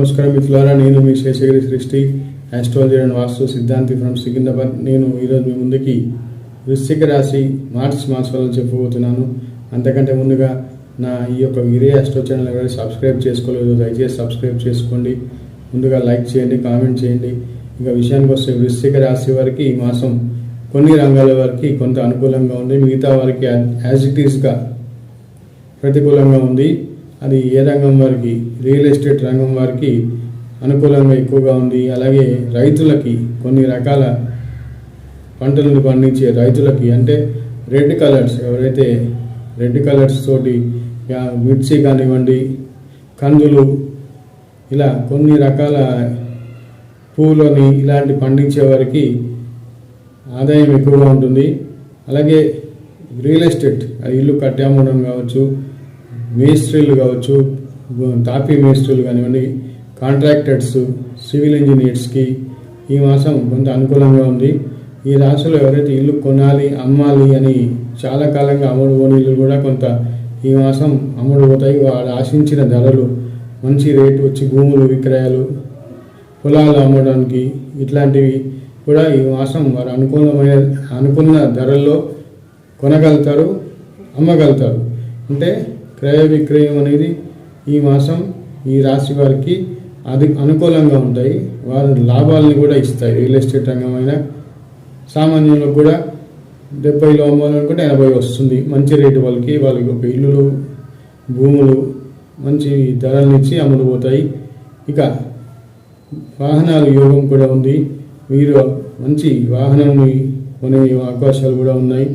నమస్కారం మిత్రులారా, నేను మీ శేషగిరి సృష్టి ఆస్ట్రాలజీ అండ్ వాస్తు సిద్ధాంతి ఫ్రమ్ సికింద్రాబాద్. నేను ఈరోజు మీ ముందుకి వృశ్చిక రాశి మార్చ్ మాసాలను చెప్పబోతున్నాను. అంతకంటే ముందుగా నా ఈ యొక్క వీరే ఆస్ట్రో ఛానల్ ఎవరైతే సబ్స్క్రైబ్ చేసుకోలేదు దయచేసి సబ్స్క్రైబ్ చేసుకోండి. ముందుగా లైక్ చేయండి, కామెంట్ చేయండి. ఇక విషయానికి వస్తే వృశ్చిక రాశి వారికి ఈ మాసం కొన్ని రంగాల వారికి కొంత అనుకూలంగా ఉంది, మిగతా వారికి యాజ్ ఇట్ ఈస్గా ప్రతికూలంగా ఉంది. అది ఏ రంగం వారికి, రియల్ ఎస్టేట్ రంగం వారికి అనుకూలంగా ఎక్కువగా ఉంది. అలాగే రైతులకి, కొన్ని రకాల పంటలను పండించే రైతులకి, అంటే రెడ్ కలర్స్, ఎవరైతే రెడ్ కలర్స్ తోటి మిర్చి కానివ్వండి, కందులు, ఇలా కొన్ని రకాల పూలని ఇలాంటి పండించే వారికి ఆదాయం ఎక్కువగా ఉంటుంది. అలాగే రియల్ ఎస్టేట్, ఇల్లు కట్టి అమ్మడం కావచ్చు, మేస్త్రీలు కావచ్చు, తాపీ మేస్త్రీలు కానివ్వండి, కాంట్రాక్టర్స్, సివిల్ ఇంజనీర్స్కి ఈ మాసం కొంత అనుకూలంగా ఉంది. ఈ రాశిలో ఎవరైతే ఇల్లు కొనాలి, అమ్మాలి అని చాలా కాలంగా అమ్ముడుపోని ఇల్లు కూడా కొంత ఈ మాసం అమ్ముడుపోతాయి. వాళ్ళు ఆశించిన ధరలు, మంచి రేటు వచ్చి భూములు విక్రయాలు, పొలాలు అమ్మడానికి, ఇట్లాంటివి కూడా ఈ మాసం వారు అనుకున్న ధరల్లో కొనగలుగుతారు, అమ్మగలుగుతారు. అంటే క్రయ విక్రయం అనేది ఈ మాసం ఈ రాశి వారికి అది అనుకూలంగా ఉంటాయి. వారు లాభాలని కూడా ఇస్తాయి. రియల్ ఎస్టేట్ రంగమైన సామాన్యులకు కూడా 70లో అమ్మాలనుకుంటే 80 వస్తుంది. మంచి రేటు వాళ్ళకి ఒక ఇల్లులు, భూములు మంచి ధరలనిచ్చి అమ్ముడుపోతాయి. ఇక వాహనాలు యోగం కూడా ఉంది. మీరు మంచి వాహనాన్ని కొనే అవకాశాలు కూడా ఉన్నాయి.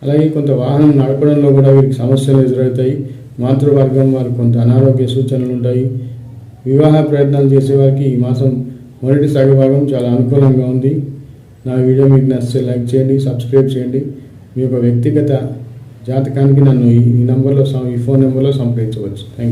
అలాగే కొంత వాహనం నడపడంలో కూడా వీరికి సమస్యలు ఎదురవుతాయి. మాతృవర్గం వారికి కొంత అనారోగ్య సూచనలు ఉంటాయి. వివాహ ప్రయత్నాలు చేసేవారికి ఈ మాసం మొదటి సగభాగం చాలా అనుకూలంగా ఉంది. నా వీడియో మీకు నచ్చితే లైక్ చేయండి, సబ్స్క్రైబ్ చేయండి. మీ యొక్క వ్యక్తిగత జాతకానికి నన్ను ఈ ఫోన్ నెంబర్లో సంప్రదించవచ్చు. Thank you.